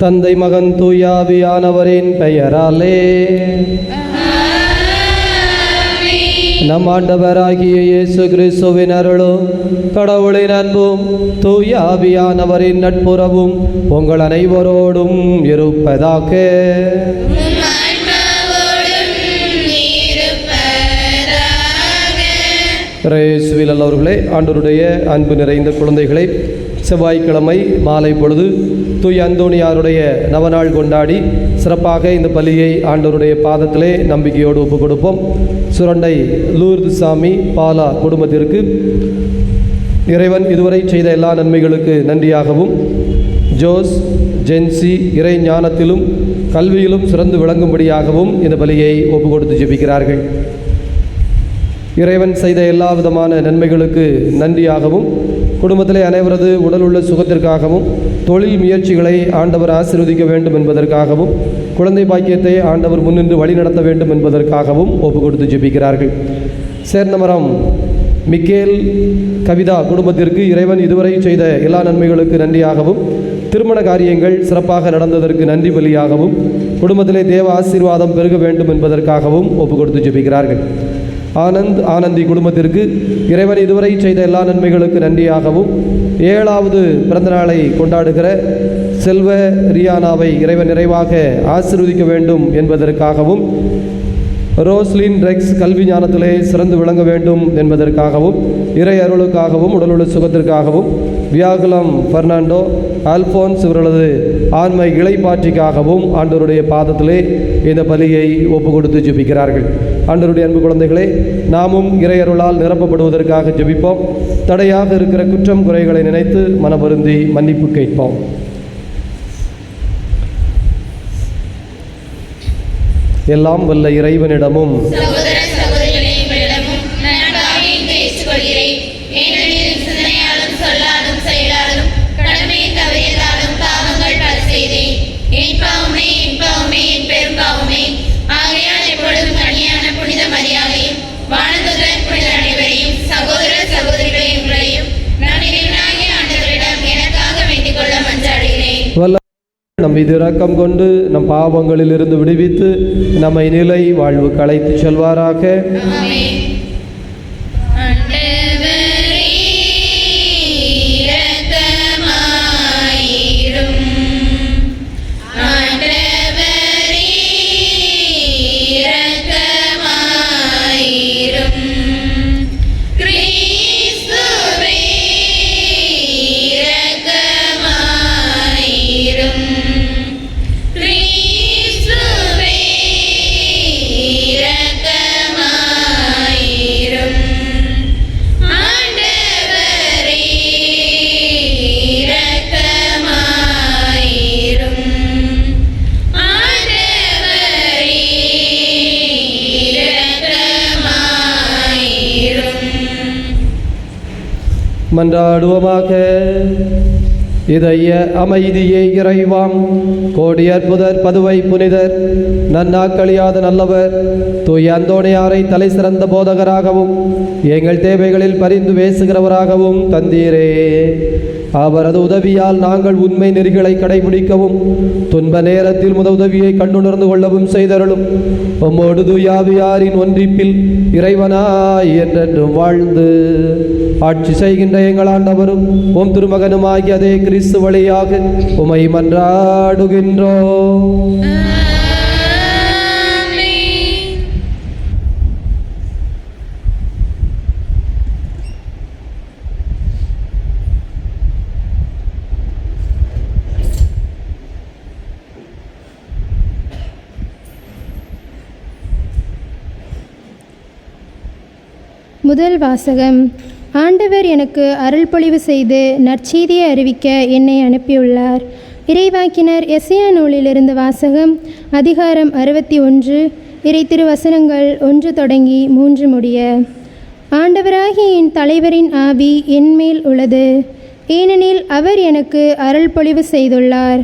தந்தை மகன் தூயாவியானவரின் பெயராலே. நம் ஆண்டவராகிய இயேசு கிறிஸ்துவின் அருளும் கடவுளின் அன்பும் தூயாவியானவரின் நட்புறவும் உங்கள் அனைவரோடும் இருப்பதாக. இயேசுவில் நல்லவர்களே, ஆண்டவருடைய அன்பு நிறைந்த குழந்தைகளை, செவ்வாய்க்கிழமை மாலை பொழுது தூய அந்தோணியாருடைய நவநாள் கொண்டாடி சிறப்பாக இந்த பலியை ஆண்டவருடைய பாதத்திலே நம்பிக்கையோடு ஒப்புக் கொடுப்போம். சுரண்டை லூர்து சாமி பாலா குடும்பத்திற்கு இறைவன் இதுவரை செய்த எல்லா நன்மைகளுக்கு நன்றியாகவும், ஜோஸ் ஜென்சி இறை ஞானத்திலும் கல்வியிலும் சிறந்து விளங்கும்படியாகவும் இந்த பலியை ஒப்புக் கொடுத்து ஜெபிக்கிறார்கள். இறைவன் செய்த எல்லா விதமான நன்மைகளுக்கு நன்றியாகவும், குடும்பத்திலே அனைவரது உடல் உள்ள சுகத்திற்காகவும், தொழில் முயற்சிகளை ஆண்டவர் ஆசீர்வதிக்க வேண்டும் என்பதற்காகவும், குழந்தை பாக்கியத்தை ஆண்டவர் முன்னின்று வழி நடத்த வேண்டும் என்பதற்காகவும் ஒப்பு கொடுத்து ஜெபிக்கிறார்கள். சேர்ந்தமரம் மிக்கேல் கவிதா குடும்பத்திற்கு இறைவன் இதுவரை செய்த எல்லா நன்மைகளுக்கு நன்றியாகவும், திருமண காரியங்கள் சிறப்பாக நடந்ததற்கு நன்றி பலியாகவும், குடும்பத்திலே தேவ ஆசீர்வாதம் பெருக வேண்டும் என்பதற்காகவும் ஒப்பு கொடுத்து ஜெபிக்கிறார்கள். ஆனந்தி குடும்பத்திற்கு இறைவன் இதுவரை செய்த எல்லா நன்மைகளுக்கு நன்றியாகவும், 7வது பிறந்தநாளை கொண்டாடுகிற செல்வ ரியானாவை இறைவன் நிறைவாக ஆசீர்வதிக்க வேண்டும் என்பதற்காகவும், ரோஸ்லின் ரெக்ஸ் கல்வி ஞானத்திலே சிறந்து விளங்க வேண்டும் என்பதற்காகவும், இறை அருளுக்காகவும், உடலுள்ள சுகத்திற்காகவும், வியாகுலம் பெர்னாண்டோ அல்போன்ஸ் இவர்களது ஆண்மை இளைப்பாற்றிக்காகவும் ஆண்டவருடைய பாதத்திலே இந்த பலியை ஒப்பு கொடுத்து ஜெபிக்கிறார்கள். ஆண்டவருடைய அன்பு குழந்தைகளே, நாமும் இறை அருளால் நிரப்பப்படுவதற்காக ஜெபிப்போம். தடையாக இருக்கிற குற்றம் குறைகளை நினைத்து மனவருந்தி மன்னிப்பு கேட்போம். எல்லாம் வல்ல இறைவனிடமும் நம் மீது இரக்கம் கொண்டு நம் பாவங்களில் இருந்து விடுவித்து நம்மை நிலை வாழ்வு அழைத்து செல்வாராக. மன்றாடுவோமாக. இதய அமைதியை இறைவாம் கோடி அற்புதர் பதுவை புனிதர் நன்னாக்களியாத நல்லவர் தூய அந்தோணியாரை தலை சிறந்த போதகராகவும் எங்கள் தேவைகளில் பரிந்து பேசுகிறவராகவும் தந்தீரே. அவரது உதவியால் நாங்கள் உண்மை நெறிகளை கடைபிடிக்கவும் துன்ப நேரத்தில் உதவியை கண்டுணர்ந்து கொள்ளவும் செய்தருளும். உம்மோடு தூயாவியாரின் ஒன்றிப்பில் இறைவனாய் என்றென்றும் வாழ்ந்து ஆட்சி செய்கின்ற எங்கள் ஆண்டவரும் உம் திருமகனுமாகிய அதே கிறிஸ்து வழியாக உமை மன்றாடுகின்றோம். முதல் வாசகம். ஆண்டவர் எனக்கு அருள் பொழிவு செய்து நற்செய்தியை அறிவிக்க என்னை அனுப்பியுள்ளார். இறைவாக்கினர் எசையா நூலிலிருந்து வாசகம். அதிகாரம் 61, இறை திருவசனங்கள் 1 தொடங்கி 3 முடிய. ஆண்டவராகிய என் தலைவரின் ஆவி என்மேல் உள்ளது, ஏனெனில் அவர் எனக்கு அருள் பொழிவு செய்துள்ளார்.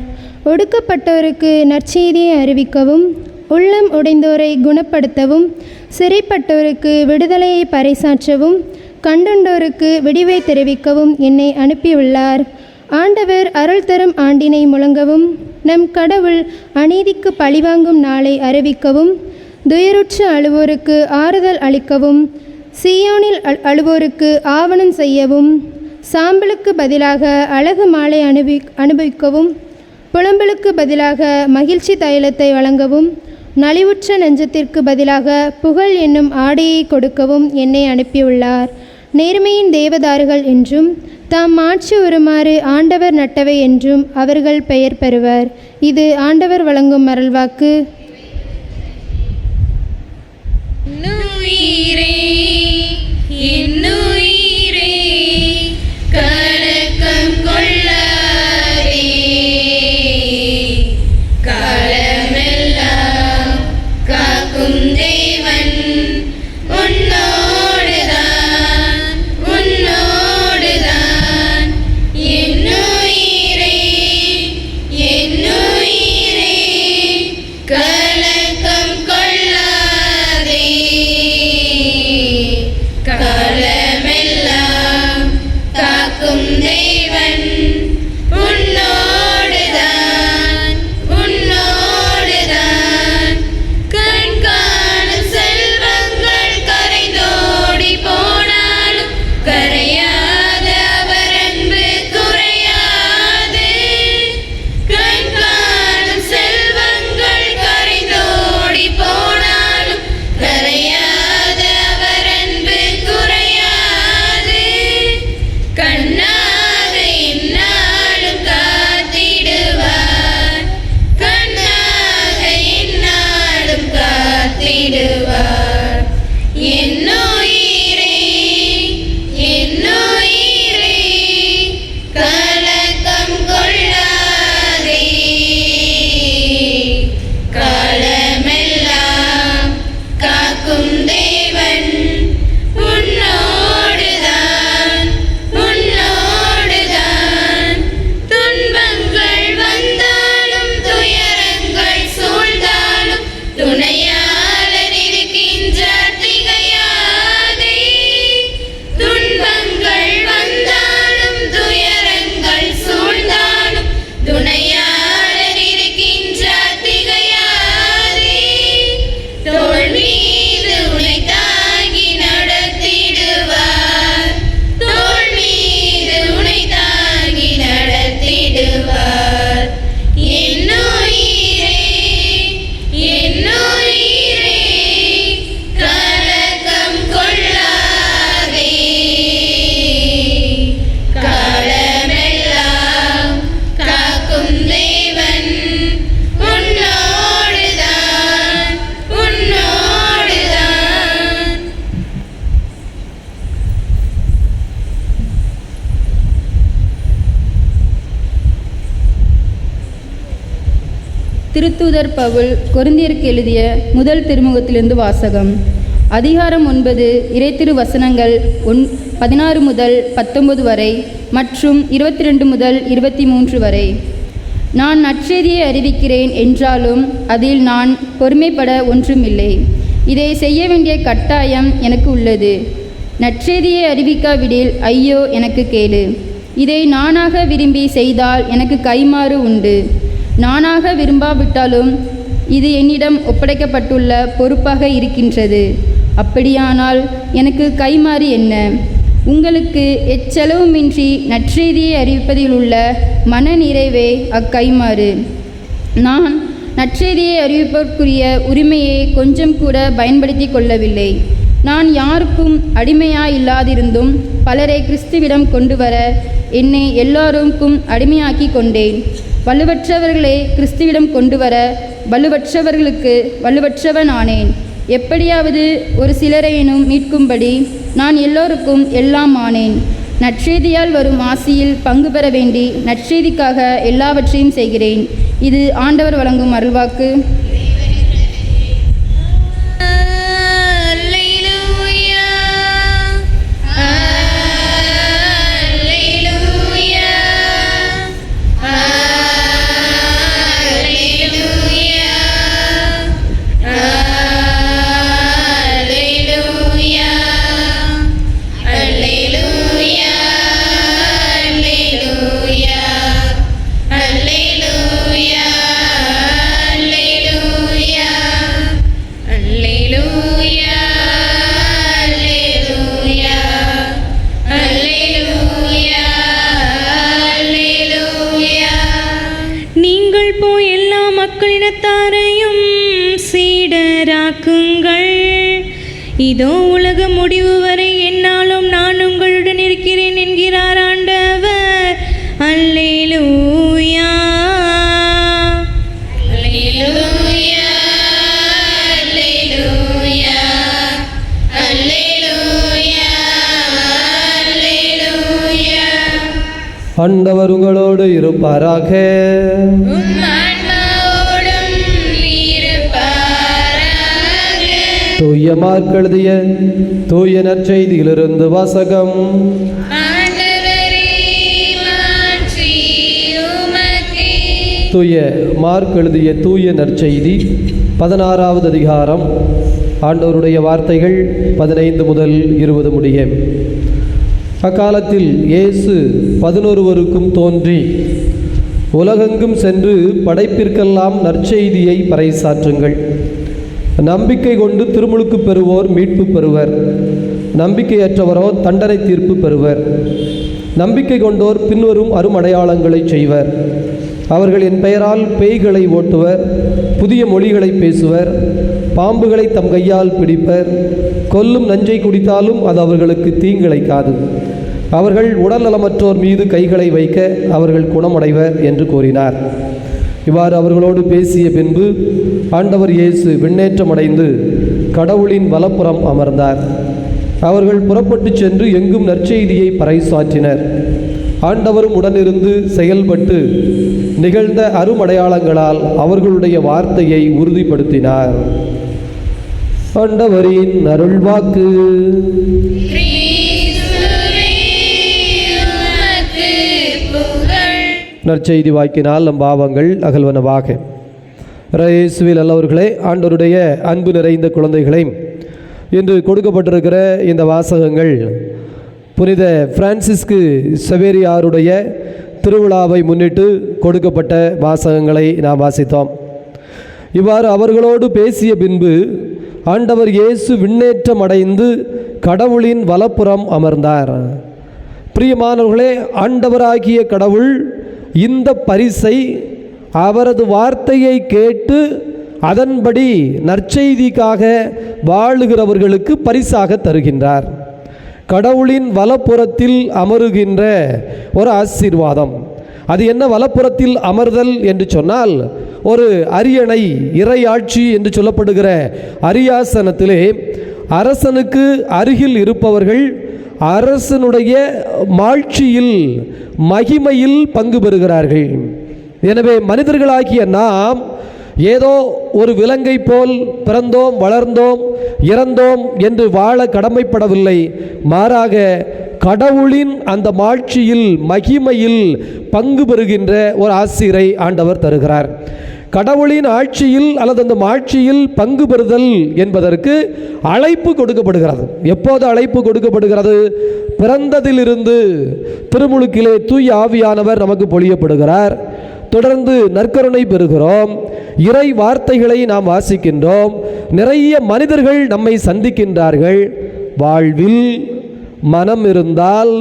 ஒடுக்கப்பட்டோருக்கு நற்செய்தியை அறிவிக்கவும், உள்ளம் உடைந்தோரை குணப்படுத்தவும், சிறைப்பட்டோருக்கு விடுதலையை பறைசாற்றவும், கண்டுண்டோருக்கு விடிவை தெரிவிக்கவும் என்னை அனுப்பியுள்ளார். ஆண்டவர் அருள் தரும் ஆண்டினை முழங்கவும், நம் கடவுள் அநீதிக்கு பழிவாங்கும் நாளை அறிவிக்கவும், துயருற்று அழுவோருக்கு ஆறுதல் அளிக்கவும், சீயோனில் அழுவோருக்கு ஆவணம் செய்யவும், சாம்பலுக்கு பதிலாக அழகு மாலை அனுபவிக்கவும், புலம்பலுக்கு பதிலாக மகிழ்ச்சி தைலத்தை வழங்கவும், நலிவுற்ற நெஞ்சத்திற்கு பதிலாக புகழ் என்னும் ஆடையை கொடுக்கவும் என்னை அனுப்பியுள்ளார். நேர்மையின் தேவதாறுகள் என்றும் தாம் ஆட்சி வருமாறு ஆண்டவர் நட்டவை என்றும் அவர்கள் பெயர் பெறுவர். இது ஆண்டவர் வழங்கும் அருள்வாக்கு. திருத்தூதர் பவுல் கொரிந்தியருக்கு எழுதிய முதல் திருமுகத்திலிருந்து வாசகம். அதிகாரம் 9, இறைத்திரு வசனங்கள் 16 முதல் 19 வரை மற்றும் 22 முதல் 23 வரை. நான் நற்செய்தியை அறிவிக்கிறேன் என்றாலும் அதில் நான் பொறுமைப்பட ஒன்றுமில்லை. இதை செய்ய வேண்டிய கட்டாயம் எனக்கு உள்ளது. நற்செய்தியை அறிவிக்காவிடில் ஐயோ எனக்கு கேடு. இதை நானாக விரும்பி செய்தால் எனக்கு கைமாறு உண்டு. நானாக விரும்பாவிட்டாலும் இது என்னிடம் ஒப்படைக்கப்பட்டுள்ள பொறுப்பாக இருக்கின்றது. அப்படியானால் எனக்கு கைமாறு என்ன? உங்களுக்கு எச்செலவுமின்றி நற்செய்தியை அறிவிப்பதில் உள்ள மன நிறைவே அக்கைமாறு. நான் நற்செய்தியை அறிவிப்பதற்குரிய உரிமையை கொஞ்சம் கூட பயன்படுத்தி கொள்ளவில்லை. நான் யாருக்கும் அடிமையாயில்லாதிருந்தும் பலரை கிறிஸ்துவிடம் கொண்டு வர என்னை எல்லாருக்கும் அடிமையாக்கி கொண்டேன். வலுவற்றவர்களை கிறிஸ்துவிடம் கொண்டு வர வலுவற்றவர்களுக்கு வலுவற்றவன் ஆனேன். எப்படியாவது ஒரு சிலரையினும் மீட்கும்படி நான் எல்லோருக்கும் எல்லாம் ஆனேன். நற்செய்தியால் வரும் ஆசியில் பங்கு பெற வேண்டி நற்செய்திக்காக எல்லாவற்றையும் செய்கிறேன். இது ஆண்டவர் வழங்கும் அருள்வாக்கு. Alleluia. இதோ உலக முடிவு வரை என்னாலும் நான் உங்களுடன் இருக்கிறேன் என்கிறார் ஆண்டவர். அல்லேலூயா. அல்லேலூயா, அல்லேலூயா, அல்லேலூயா, அல்லேலூயா. ஆண்டவர் உங்களோடு இருப்பாராக. உம் ஆன்மாவோடும் இருப்பாராக. தூய மார்க் எழுதிய தூய நற்செய்தியிலிருந்து வாசகம். ஆண்டவரே, மாட்சி உமக்கே. தூய மார்க் எழுதிய தூய நற்செய்தி 16வது அதிகாரம். ஆண்டவருடைய வார்த்தைகள் 15 முதல் 20 முடிய. அக்காலத்தில் இயேசு 11 தோன்றி, உலகெங்கும் சென்று படைப்பிற்கெல்லாம் நற்செய்தியை பறைசாற்றுங்கள். நம்பிக்கை கொண்டு திருமுழுக்கு பெறுவோர் மீட்பு பெறுவர், நம்பிக்கையற்றவரோ தண்டனை தீர்ப்பு பெறுவர். நம்பிக்கை கொண்டோர் பின்வரும் அருமடையாளங்களை செய்வர். அவர்கள் என் பெயரால் பேய்களை ஓட்டுவர், புதிய மொழிகளை பேசுவர், பாம்புகளை தம் கையால் பிடிப்பர், கொல்லும் நஞ்சை குடித்தாலும் அது அவர்களுக்கு தீங்கிழைக்காது. அவர்கள் உடல் நலமற்றோர் மீது கைகளை வைக்க அவர்கள் குணமடைவர் என்று கூறினார். இவ்வாறு அவர்களோடு பேசிய பின்பு ஆண்டவர் இயேசு விண்ணேற்றமடைந்து கடவுளின் வலப்புறம் அமர்ந்தார். அவர்கள் புறப்பட்டு சென்று எங்கும் நற்செய்தியை பறைசாற்றினர். ஆண்டவரும் உடனிருந்து செயல்பட்டு நிகழ்ந்த அருமடையாளங்களால் அவர்களுடைய வார்த்தையை உறுதிப்படுத்தினார். ஆண்டவரின் அருள்வாக்கு. நற்செய்தி வாக்கினால் நம் பாவங்கள் அகல்வனவாக. இயேசுவில் நல்லவர்களே, ஆண்டவருடைய அன்பு நிறைந்த குழந்தைகளை, இன்று கொடுக்கப்பட்டிருக்கிற இந்த வாசகங்கள் புனித பிரான்சிஸ்கு சவேரியாருடைய திருவிழாவை முன்னிட்டு கொடுக்கப்பட்ட வாசகங்களை நாம் வாசித்தோம். இவ்வாறு அவர்களோடு பேசிய பின்பு ஆண்டவர் இயேசு விண்ணேற்றம் அடைந்து கடவுளின் வலப்புறம் அமர்ந்தார். பிரியமானவர்களே, ஆண்டவராகிய கடவுள் இந்த பரிசை அவரது வார்த்தையை கேட்டு அதன்படி நற்செய்திக்காக வாழுகிறவர்களுக்கு பரிசாக தருகின்றார். கடவுளின் வலப்புறத்தில் அமருகின்ற ஒரு ஆசீர்வாதம். அது என்ன? வலப்புறத்தில் அமர்தல் என்று சொன்னால், ஒரு அரியணை, இறையாட்சி என்று சொல்லப்படுகிற அரியாசனத்திலே அரசனுக்கு அருகில் இருப்பவர்கள் அரசனுடைய மாட்சியில், மகிமையில் பங்கு பெறுகிறார்கள். எனவே மனிதர்களாகிய நாம் ஏதோ ஒரு விலங்கை போல் பிறந்தோம், வளர்ந்தோம், இறந்தோம் என்று வாழ கடமைப்படவில்லை. மாறாக கடவுளின் அந்த மாட்சியில், மகிமையில் பங்கு பெறுகின்ற ஒரு ஆசிரை ஆண்டவர் தருகிறார். கடவுளின் ஆட்சியில் அல்லது அந்த மாட்சியில் பங்கு பெறுதல் என்பதற்கு அழைப்பு கொடுக்கப்படுகிறது. எப்போது அழைப்பு கொடுக்கப்படுகிறது? பிறந்ததிலிருந்து திருமுழுக்கிலே தூய ஆவியானவர் நமக்கு பொழியப்படுகிறார். தொடர்ந்து நற்கருணை பெறுகிறோம், இறை வார்த்தைகளை நாம் வாசிக்கின்றோம், நிறைய மனிதர்கள் நம்மை சந்திக்கின்றார்கள். வாழ்வில் மனம் இருந்தால்,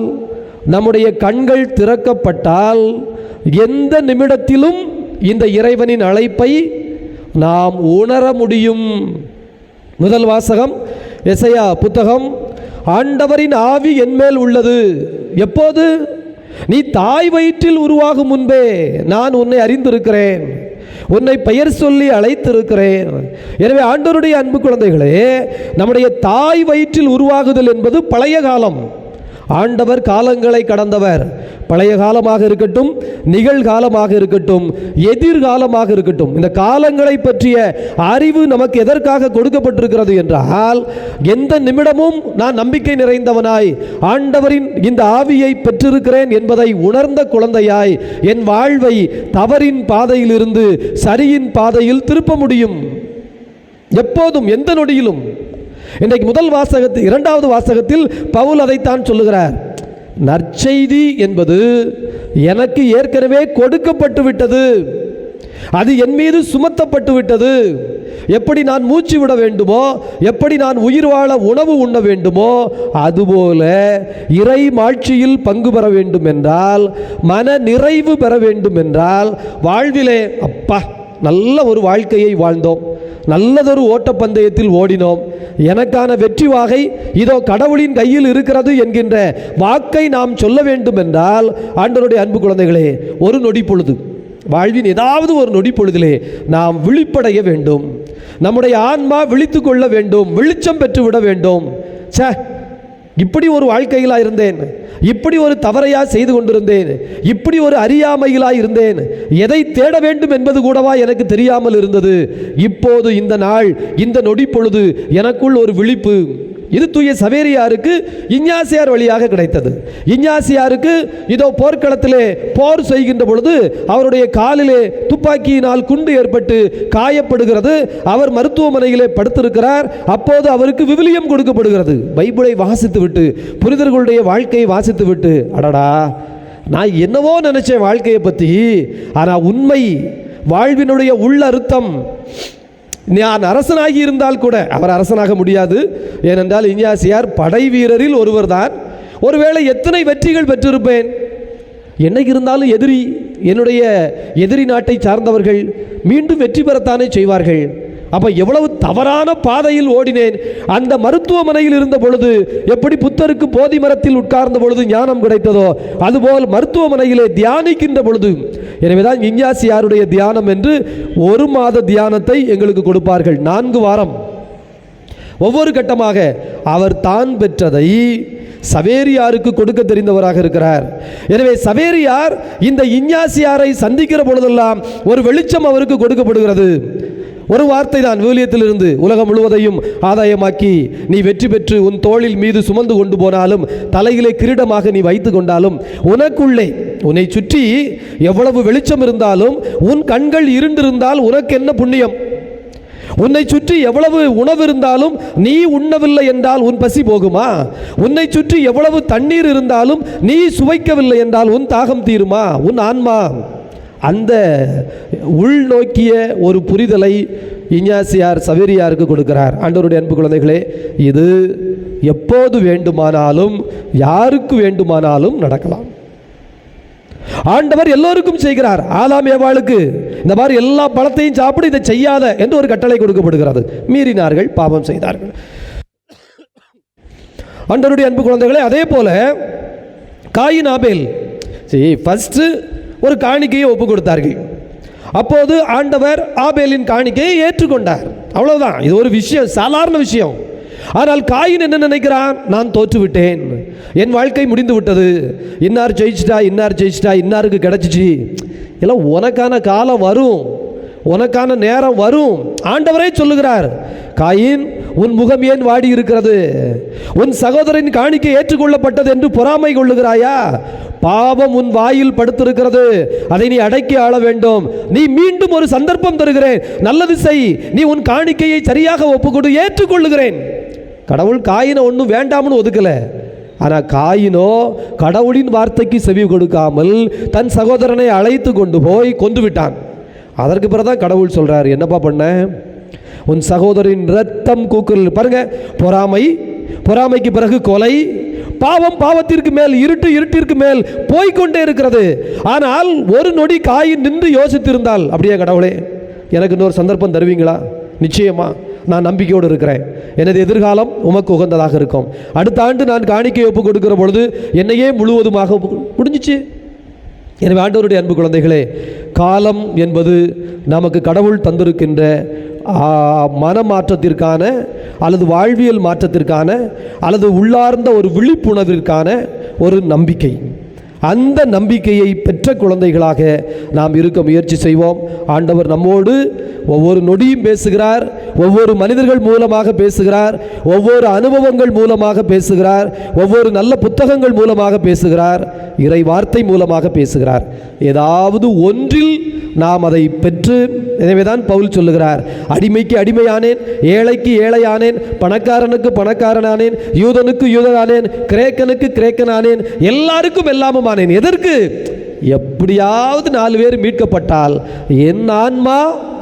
நம்முடைய கண்கள் திறக்கப்பட்டால், எந்த நிமிடத்திலும் இந்த இறைவனின் அழைப்பை நாம் உணர முடியும். முதல் வாசகம் எசையா புத்தகம். ஆண்டவரின் ஆவி என்மேல் உள்ளது. எப்போது? நீ தாய் வயிற்றில் உருவாகும் முன்பே நான் உன்னை அறிந்திருக்கிறேன், உன்னை பெயர் சொல்லி அழைத்திருக்கிறேன். எனவே ஆண்டவருடைய அன்பு குழந்தைகளே, நம்முடைய தாய் வயிற்றில் உருவாகுதல் என்பது பழைய காலம். ஆண்டவர் காலங்களை கடந்தவர். பழைய காலமாக இருக்கட்டும், நிகழ்காலமாக இருக்கட்டும், எதிர்காலமாக இருக்கட்டும், இந்த காலங்களை பற்றிய அறிவு நமக்கு எதற்காக கொடுக்கப்பட்டிருக்கிறது என்றால், எந்த நிமிடமும் நான் நம்பிக்கை நிறைந்தவனாய் ஆண்டவரின் இந்த ஆவியை பெற்றிருக்கிறேன் என்பதை உணர்ந்த குழந்தையாய் என் வாழ்வை தவறின் பாதையிலிருந்து சரியின் பாதையில் திருப்ப முடியும். எப்போதும், எந்த நொடியிலும். இன்றைக்கு முதல் வாசகத்தில், இரண்டாவது வாசகத்தில் பவுல் அதைத்தான் சொல்லுகிறார். நற்செய்தி என்பது எனக்கு ஏற்கனவே கொடுக்கப்பட்டு விட்டது, அது என் மீது சுமத்தப்பட்டு விட்டது. எப்படி நான் மூச்சு விட வேண்டுமோ, எப்படி நான் உயிர் வாழ உணவு உண்ண வேண்டுமோ, அதுபோல இறை மாட்சியில் பங்கு பெற வேண்டும் என்றால், மன நிறைவு பெற வேண்டும் என்றால், வாழ்விலே அப்பா நல்ல ஒரு வாழ்க்கையை வாழ்ந்தோம், நல்லதொரு ஓட்டப்பந்தயத்தில் ஓடினோம், எனக்கான வெற்றி வாகை இதோ கடவுளின் கையில் இருக்கிறது என்கின்ற வாக்கை நாம் சொல்ல வேண்டும் என்றால், ஆண்டவருடைய அன்பு குழந்தைகளே, ஒரு நொடி பொழுது, வாழ்வின் ஏதாவது ஒரு நொடி பொழுதிலே நாம் விழிப்படைய வேண்டும். நம்முடைய ஆன்மா விழித்து கொள்ள வேண்டும், வெளிச்சம் பெற்றுவிட வேண்டும். சே, இப்படி ஒரு வாழ்க்கையிலா இருந்தேன், இப்படி ஒரு தவறையா செய்து கொண்டிருந்தேன், இப்படி ஒரு அறியாமையிலா இருந்தேன், எதை தேட வேண்டும் என்பது கூடவா எனக்கு தெரியாமல் இருந்தது. இப்போது இந்த நாள், இந்த நொடி பொழுது எனக்குள் ஒரு விழிப்பு. இது தூய சவேரியாருக்கு இஞ்ஞாசியார் வழியாக கிடைத்தது. இஞ்ஞாசியாருக்கு இதோ போர்க்களத்திலே போர் செய்கின்ற பொழுது அவருடைய காலிலே துப்பாக்கியினால் குண்டு ஏற்பட்டு காயப்படுகிறது. அவர் மருத்துவமனையிலே படுத்திருக்கிறார். அப்போது அவருக்கு விவிலியம் கொடுக்கப்படுகிறது. பைபிளை வாசித்து விட்டு, புனிதர்களுடைய வாழ்க்கையை வாசித்து விட்டு, அடடா, நான் என்னவோ நினைச்சேன் வாழ்க்கையை பற்றி, ஆனால் உண்மை, வாழ்வினுடைய உள்ளர்த்தம், நான் அரசனாகி இருந்தால் கூட, அவர் அரசனாக முடியாது, ஏனென்றால் இஞ்ஞாசியார் படை வீரரில் ஒருவர் தான். ஒருவேளை எத்தனை வெற்றிகள் பெற்றிருப்பேன். என்னைக்கு இருந்தாலும் என்னுடைய எதிரி நாட்டை சார்ந்தவர்கள் மீண்டும் வெற்றி பெறத்தானே செய்வார்கள். அப்போ எவ்வளவு தவறான பாதையில் ஓடினேன். அந்த மருத்துவமனையில் இருந்த பொழுது எப்படி புத்தருக்கு போதி மரத்தில் உட்கார்ந்த பொழுது ஞானம் கிடைத்ததோ, அதுபோல் மருத்துவமனையிலே தியானிக்கின்ற பொழுது, எனவேதான் இஞ்ஞாசியாருடைய தியானம் என்று 1 மாத தியானத்தை எங்களுக்கு கொடுப்பார்கள். 4 வாரம் ஒவ்வொரு கட்டமாக அவர் தான் பெற்றதை சவேரியாருக்கு கொடுக்க தெரிந்தவராக இருக்கிறார். எனவே சவேரியார் இந்த இஞ்ஞாசியாரை சந்திக்கிற பொழுதெல்லாம் ஒரு வெளிச்சம் அவருக்கு கொடுக்கப்படுகிறது. ஒரு வார்த்தை தான் விவிலியத்திலிருந்து, உலகம் முழுவதையும் ஆதாயமாக்கி நீ வெற்றி பெற்று உன் தோளில் மீது சுமந்து கொண்டு போனாலும், தலையிலே கிரீடமாக நீ வைத்து கொண்டாலும், உனக்குள்ளே, உன்னை சுற்றி எவ்வளவு வெளிச்சம் இருந்தாலும் உன் கண்கள் இருண்டிருந்தால் உனக்கு என்ன புண்ணியம்? உன்னை சுற்றி எவ்வளவு உணவு இருந்தாலும் நீ உண்ணவில்லை என்றால் உன் பசி போகுமா? உன்னை சுற்றி எவ்வளவு தண்ணீர் இருந்தாலும் நீ சுவைக்கவில்லை என்றால் உன் தாகம் தீருமா? உன் ஆன்மா அந்த உள்நோக்கிய ஒரு புரிதலை இஞ்ஞாசியார் சவேரியாருக்கு கொடுக்கிறார். ஆண்டவருடைய அன்பு குழந்தைகளே, இது எப்போது வேண்டுமானாலும் யாருக்கு வேண்டுமானாலும் நடக்கலாம். ஆண்டவர் எல்லோருக்கும் செய்கிறார். ஆதாம் ஏவாளுக்கு இந்த மாதிரி எல்லா பழத்தையும் சாப்பிட, இதை செய்யாத என்று ஒரு கட்டளை கொடுக்கப்படுகிறது. மீறினார்கள், பாவம் செய்தார்கள். ஆண்டவருடைய அன்பு குழந்தைகளே, அதே போல காயின் ஆபேல் ஃபர்ஸ்ட் ஒரு காணிக்கையை ஒப்பு கொடுத்தார்கள். அப்போது ஆண்டவர் ஆபேலின் காணிக்கையை ஏற்றுக்கொண்டார். அவ்வளவுதான். இது ஒரு விஷயம், சாதாரண விஷயம். ஆனால் காயின் என்ன நினைக்கிறான்? நான் தோற்றுவிட்டேன், என் வாழ்க்கை முடிந்து விட்டது, இன்னார் ஜெயிச்சிட்டா, இன்னார் ஜெயிச்சிட்டா, இன்னாருக்கு கிடைச்சிச்சு. எல்லாம் உனக்கான காலம் வரும், உனக்கான நேரம் வரும். ஆண்டவரே சொல்லுகிறார், காயின், உன் முகம் ஏன் வாடி இருக்கிறது? உன் சகோதரன் காணிக்கை ஏற்றுக்கொள்ளப்பட்டது என்று பொறாமை கொள்ளுகிறாயா? பாவம் உன் வாயில் படுத்திருக்கிறது, அதை நீ அடக்கி ஆள வேண்டும். நீ மீண்டும் ஒரு சந்தர்ப்பம் தருகிறேன், நல்லது செய், நீ உன் காணிக்கையை சரியாக ஒப்புக்கொண்டு ஏற்றுக்கொள்ளுகிறேன். கடவுள் காயினை ஒன்றும் வேண்டாம்னு ஒதுக்கல. ஆனால் காயினோ கடவுளின் வார்த்தைக்கு செவி கொடுக்காமல் தன் சகோதரனை அழைத்து கொண்டு போய் கொன்று விட்டான். அதற்கு பிறகுதான் கடவுள் சொல்றார், என்னப்பா பண்ண? உன் சகோதரின் ரத்தம் கூக்குரல். பாருங்க, பொறாமை, பொறாமைக்கு பிறகு கொலை, பாவம் பாவத்திற்கு மேல் இருட்டு, இருட்டிற்கு மேல் போய்கொண்டே இருக்கிறது. ஆனால் ஒரு நொடி காயின் நின்று யோசித்திருந்தால், அப்படியே கடவுளே எனக்கு இன்னொரு சந்தர்ப்பம் தருவீங்களா? நிச்சயமா, நான் நம்பிக்கையோடு இருக்கிறேன், எனது எதிர்காலம் உமக்கு உகந்ததாக இருக்கும். அடுத்த ஆண்டு நான் காணிக்கை ஒப்பு கொடுக்கிற பொழுது என்னையே முழுவதுமாக முடிஞ்சிச்சு. எனவே ஆண்டவருடைய அன்பு குழந்தைகளே, காலம் என்பது நமக்கு கடவுள் தந்திருக்கின்ற மனமாற்றத்திற்கான அல்லது வாழ்வியல் மாற்றத்திற்கான அல்லது உள்ளார்ந்த ஒரு விழிப்புணர்விற்கான ஒரு நம்பிக்கை. அந்த நம்பிக்கையை பெற்ற குழந்தைகளாக நாம் இருக்க முயற்சி செய்வோம். ஆண்டவர் நம்மோடு ஒவ்வொரு நொடியும் பேசுகிறார், ஒவ்வொரு மனிதர்கள் மூலமாக பேசுகிறார், ஒவ்வொரு அனுபவங்கள் மூலமாக பேசுகிறார், ஒவ்வொரு நல்ல புத்தகங்கள் மூலமாக பேசுகிறார், இறை வார்த்தை மூலமாக பேசுகிறார். ஏதாவது ஒன்றில் நாம் அதை பெற்று, எனவேதான் பவுல் சொல்லுகிறார், அடிமைக்கு அடிமையானேன், ஏழைக்கு ஏழையானேன், பணக்காரனுக்கு பணக்காரனானேன், யூதனுக்கு யூதனானேன், கிரேக்கனுக்கு கிரேக்கனானேன், எல்லாருக்கும் எல்லாமும் ஆனேன். எதற்கு? எப்படியாவது 4 பேர் மீட்கப்பட்டால் என் ஆன்மா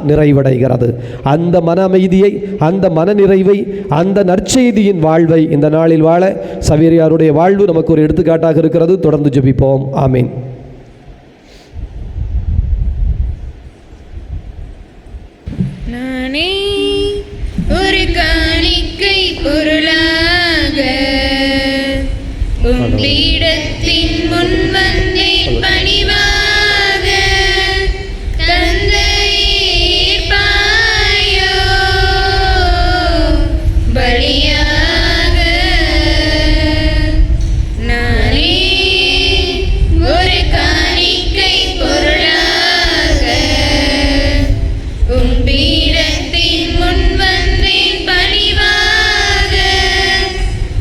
நிறைவடைகிறது. அந்த மன அமைதியை, அந்த மன நிறைவை, அந்த நற்செய்தியின் வாழ்வை இந்த நாளில் வாழ சவேரியாருடைய வாழ்வு நமக்கு ஒரு எடுத்துக்காட்டாக இருக்கிறது. தொடர்ந்து ஜெபிப்போம். ஆமீன். நானே ஒரு காணிக்கை பொருளாக உம்மிடத்தின் முன் வந்தேன் பணிவாக. தந்தையீர் பாயோ பலியாக. நானே ஒரு காணிக்கை பொருளாக உம்மிடத்தின் முன் வந்தேன் பணிவாக.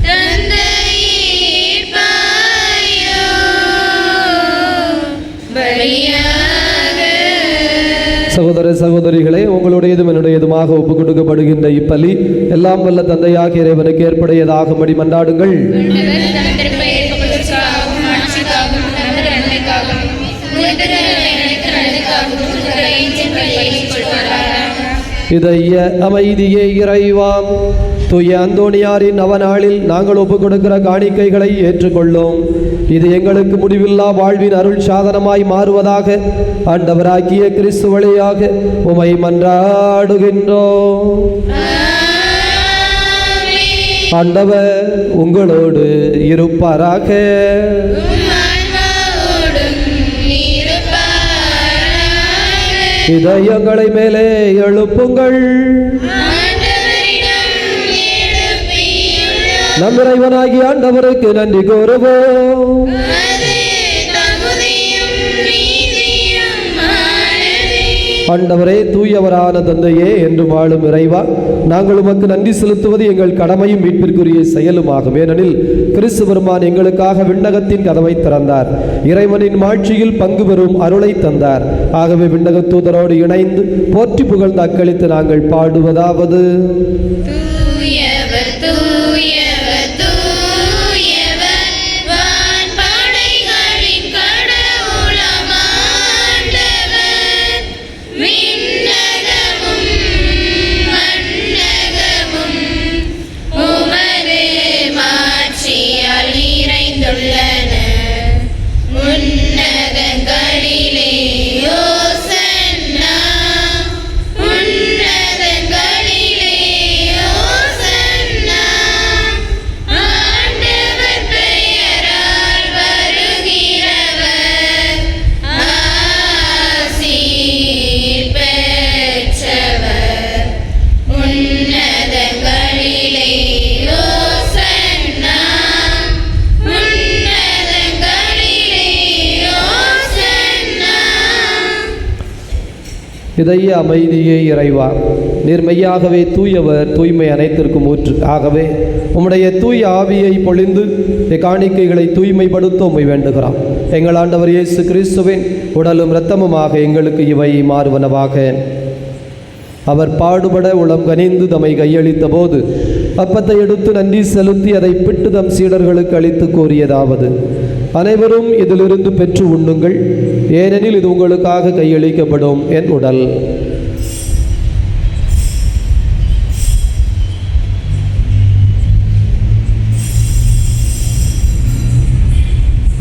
தந்தையீர் பாயோ பலியாக. சகோதர சகோதரிகளே, உங்களுடையதும் என்னுடையதுமாக ஒப்புக் கொடுக்கப்படுகின்ற இப்பலி எல்லாம் வல்ல தந்தையாகிய இறைவனுக்கு ஏற்புடையதாகும்படி மன்றாடுங்கள். ஆண்டவர் தம் திருப்பை ஏற்படுவதற்காகவும் ஆட்சிக்காகவும் நமது நன்மைக்காகவும் உலகத்திற்கு நன்மைக்காகவும் உங்களை ஏற்றுக்கொள்வாராக. இதய அமைதியே இறைவாம். தூய அந்தோணியாரின் நவநாளில் நாங்கள் ஒப்புக் கொடுக்கிற காணிக்கைகளை ஏற்றுக்கொள்ளோம். இது எங்களுக்கு முடிவில்லா வாழ்வின் அருள் சாதனமாய் மாறுவதாக ஆண்டவராகிய கிறிஸ்து வழியாக உமை மன்றாடுகின்றோம். ஆண்டவர் உங்களோடு இருப்பாராக. இதயங்களை மேலே எழுப்புங்கள். நம் இறைவனாகிய ஆண்டவருக்கு நன்றி கூறுவோம். ஆண்டவரே, தூயவரான தந்தையே, என்று வாழும் இறைவா, நாங்கள் உமக்கு நன்றி செலுத்துவது எங்கள் கடமையும் மீட்பிற்குரிய செயலுமாகும். ஏனெனில் கிறிஸ்து பெருமான் எங்களுக்காக விண்ணகத்தின் கதவை திறந்தார், இறைவனின் மாட்சியில் பங்கு பெறும் அருளை தந்தார். ஆகவே விண்ணக தூதரோடு இணைந்து போற்றி புகழ்ந்து அக்களித்து நாங்கள் பாடுவதாவது: தூயவர் தூயவர் தூயவர் வான்படைகளின் கடவுளாம் ஆண்டவர். விண்ணகமும் மண்ணகமும் உமது மாட்சியால் நிறைந்துள்ளன. உன்னதங்களிலே ஓசன்னா, உன்னதங்களிலே ஓசன்னா. ஆண்டவர் பெயரால் வருகிறவர் ஆசீர் பெற்றவர். உன்னதங்களிலே ஓசன்னா, உன்னதங்களிலே ஓசன்னா. இதய அமைதியே இறைவா, நீர் மெய்யாகவே தூயவர், தூய்மை அனைத்திற்கும் ஊற்று. ஆகவே உம்முடைய தூய ஆவியை பொழிந்து காணிக்கைகளை தூய்மைப்படுத்த உம்மை வேண்டுகிறோம். எங்கள் ஆண்டவர் இயேசு கிறிஸ்துவின் உடலும் இரத்தமுமாக எங்களுக்கு இவை மாறுவனவாக. அவர் பாடுபட உளம் கனிந்து தம்மை கையளித்த போது அப்பத்தை எடுத்து நன்றி செலுத்தி அதை பிட்டு தம் சீடர்களுக்கு அளித்து கூறியதாவது: அனைவரும் இதிலிருந்து பெற்று உண்ணுங்கள், ஏனெனில் இது உங்களுக்காக கையளிக்கப்படும் என் உடல்.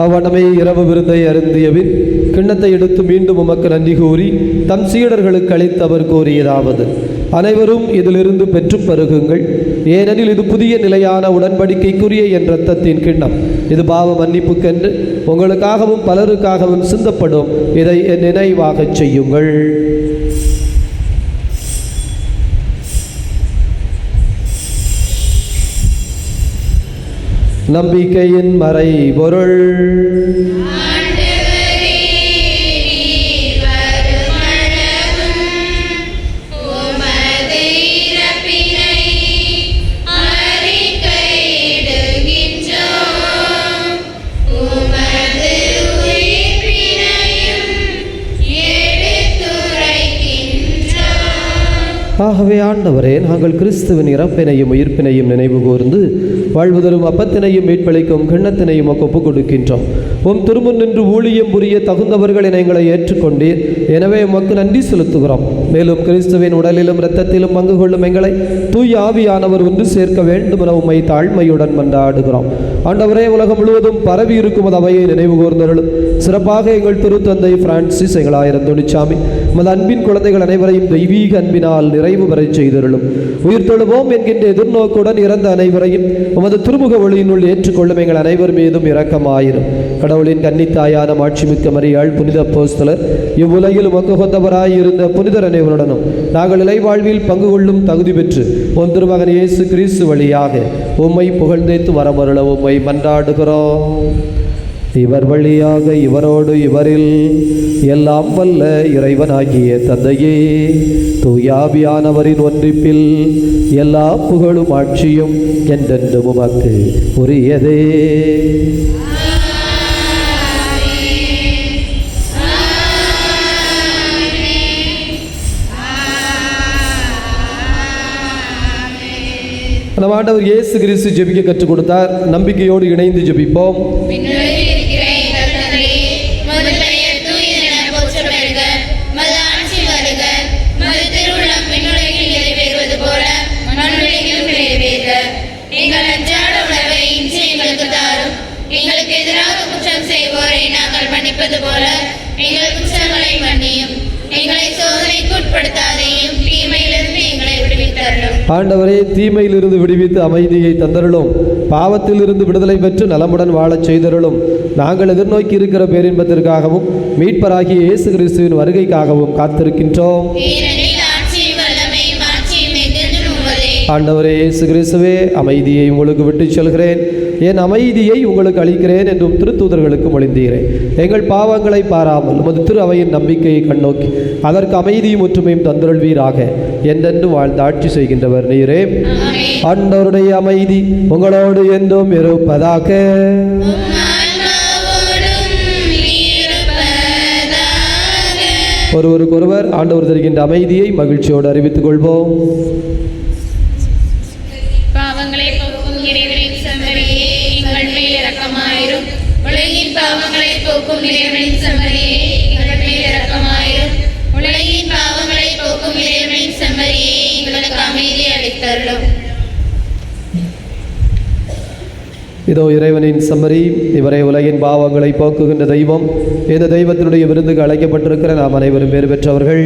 அவ்வண்ணமே இரவு விருந்தை அருந்தியபின் கிண்ணத்தை எடுத்து மீண்டும் உமக்கு நன்றி கூறி தம் சீடர்களுக்கு அளித்து அவர் கூறியதாவது: அனைவரும் இதிலிருந்து பெற்று பருகுங்கள், ஏனெனில் இது புதிய நிலையான உடன்படிக்கைக்குரிய என் இரத்தத்தின் கிண்ணம். இது பாவ மன்னிப்புக்கென்று உங்களுக்காகவும் பலருக்காகவும் சிந்தப்படும். இதை என் நினைவாகச் செய்யுங்கள். நம்பிக்கையின் மறை பொருள். ஆகவே ஆண்டவரே, நாங்கள் கிறிஸ்துவின் இறப்பினையும் உயிர்ப்பினையும் நினைவு கூர்ந்து வாழ்வுதரும் அப்பத்தினையும் மீட்பளிக்கும் கிண்ணத்தினையும் ஒப்புக் கொடுக்கின்றோம். உம் திருமுன் நின்று ஊழியம் புரிய தகுந்தவர்கள் என எங்களை ஏற்றுக்கொண்டீர். எனவே உமக்கு நன்றி செலுத்துகிறோம். மேலும் கிறிஸ்துவின் உடலிலும் இரத்தத்திலும் பங்கு கொள்ளும் எங்களை தூய ஆவியானவர் ஒன்று சேர்க்க வேண்டும் என உம்மை தாழ்மையுடன் மன்றாடுகிறோம். ஆண்டவரே, உலகம் முழுவதும் பரவி இருக்கும் அவையை நினைவு கூர்ந்தருளும். சிறப்பாக எங்கள் திருத்தந்தை பிரான்சிஸ், எங்கள் ஆயர் அந்தோணிசாமி உமது அன்பின் குழந்தைகள் அனைவரையும் தெய்வீக அன்பினால் நிறைவு பெறச் செய்தருளும். உயிர்த்தெழுவோம் என்கின்ற எதிர்நோக்குடன் இறந்த அனைவரையும் உமது திருமுக ஒளியினுள் ஏற்றுக்கொள்ளும் எங்கள் அனைவர் மீதும் இரக்கமாயிரும். கடவுளின் கன்னித்தாயான மாட்சிமிக்க மரியாள், புனித அப்போஸ்தலர், இவ்வுலகில் உமக்கு கொண்டவராய் இருந்த புனிதர் அனைவருடனும் நாங்கள் இலைவாழ்வில் பங்கு கொள்ளும் தகுதி பெற்று உன் திருமகன் இயேசு கிறிஸ்து வழியாக உம்மை புகழ்ந்தேத்து வரமருள உம்மை மன்றாடுகிறோம். இவர் வழியாக இவரோடு இவரில் எல்லாம் வல்ல இறைவனாகிய தந்தையே, தூயாவியானவரின் ஒன்றிப்பில் எல்லா புகழும் ஆட்சியும் என்றென்றும் உமக்கு உரியதே. நம் ஆண்டவர் இயேசு கிறிஸ்து ஜெபிக்க கற்றுக் கொடுத்தார். நம்பிக்கையோடு இணைந்து ஜெபிப்போம். எங்களுக்கு எதிராக குற்றம் செய்வோரை நாங்கள் மன்னிப்பது போல எங்கள் குற்றங்களை மன்னியும். எங்களை சோதனைக்கு உட்படுத்தாதையும் தீமையிலிருந்து எங்களை விடுவித்தருளும். ஆண்டவரே, தீமையிலிருந்து விடுவித்து அமைதியை தந்தருளும். பாவத்திலிருந்து விடுதலை பெற்று நலமுடன் வாழச் செய்தருளும். நாங்கள் எதிர்நோக்கி இருக்கிற பேரின்பத்திற்காகவும் மீட்பராகிய இயேசு கிறிஸ்துவின் வருகைக்காகவும் காத்திருக்கின்றோம். ஆண்டவரே இயேசு கிறிஸ்துவே, அமைதியை உங்களுக்கு விட்டு செல்கிறேன், என் அமைதியை உங்களுக்கு அளிக்கிறேன் என்றும் திருத்தூதர்களுக்கு மொழிந்தீரேன். எங்கள் பாவங்களை பாராமல் உமது திரு அவையின் நம்பிக்கையை கண்ணோக்கி அதற்கு அமைதியும் ஒற்றுமையும் தந்தருள்வீராக. என்றென்று வாழ்ந்து ஆட்சி செய்கின்றவர் நீரே. ஆண்டவருடைய அமைதி உங்களோடு என்றும் இருப்பதாக. ஒருவருக்கொருவர் ஆண்டவர் தருகின்ற அமைதியை மகிழ்ச்சியோடு அறிவித்துக் கொள்வோம். பாவங்களை போக்கும் இறைவனின் செம்மறியே, எங்கள் மேல் இரக்கமாயிரும். உலகின் பாவங்களை போக்கும் இறைவனின் செம்மறியே, எங்கள் மேல் இரக்கமாயிரும். உலகின் பாவங்களை போக்கும் இறைவனின் செம்மறியே, எங்களுக்கு அமைதி அளித்தருளும். இதோ இறைவனின் செம்மறி, இவரே உலகின் பாவங்களை போக்குகின்ற தெய்வம். இந்த தெய்வத்தினுடைய விருந்துக்கு அழைக்கப்பட்டிருக்கிற நாம் அனைவரும் பேறு பெற்றவர்கள்.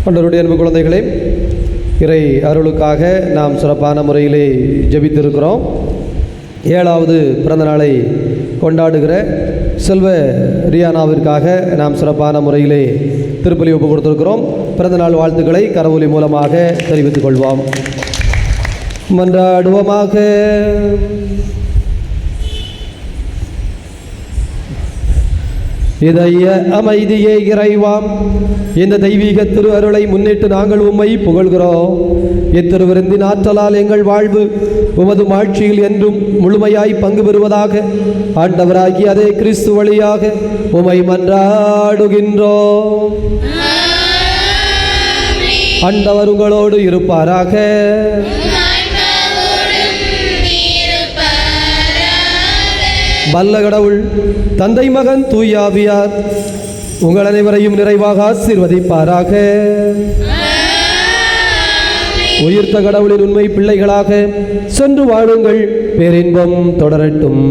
ஆண்டவருடைய அன்பு குழந்தைகளே, இறை அருளுக்காக நாம் சிறப்பான முறையிலே ஜெபித்திருக்கிறோம். 7வது பிறந்த நாளை கொண்டாடுகிற செல்வ ரியானாவிற்காக நாம் சிறப்பான முறையிலே திருப்பலி ஒப்பு கொடுத்திருக்கிறோம். பிறந்தநாள் வாழ்த்துக்களை கரவொலி மூலமாக தெரிவித்துக் கொள்வோம். மன்றாடுவோமாக. இதய அமைதியே இறைவாம், இந்த தெய்வீக திரு அருளை முன்னிட்டு நாங்கள் உம்மை புகழ்கிறோம். இத்திருவிருந்தின் ஆற்றலால் எங்கள் வாழ்வு உமது மாட்சியில் என்றும் முழுமையாய் பங்கு பெறுவதாக ஆண்டவராகி அதே கிறிஸ்து வழியாக உம்மை மன்றாடுகின்றோம். ஆண்டவர் உங்களோடு இருப்பாராக. வல்ல கடவுள் தந்தை மகன் தூயாவியார் உங்கள் அனைவரையும் நிறைவாக ஆசீர்வதிப்பாராக. உயிர்த்த கடவுளின் உண்மை பிள்ளைகளாக சென்று வாழுங்கள். பேரின்பம் தொடரட்டும்.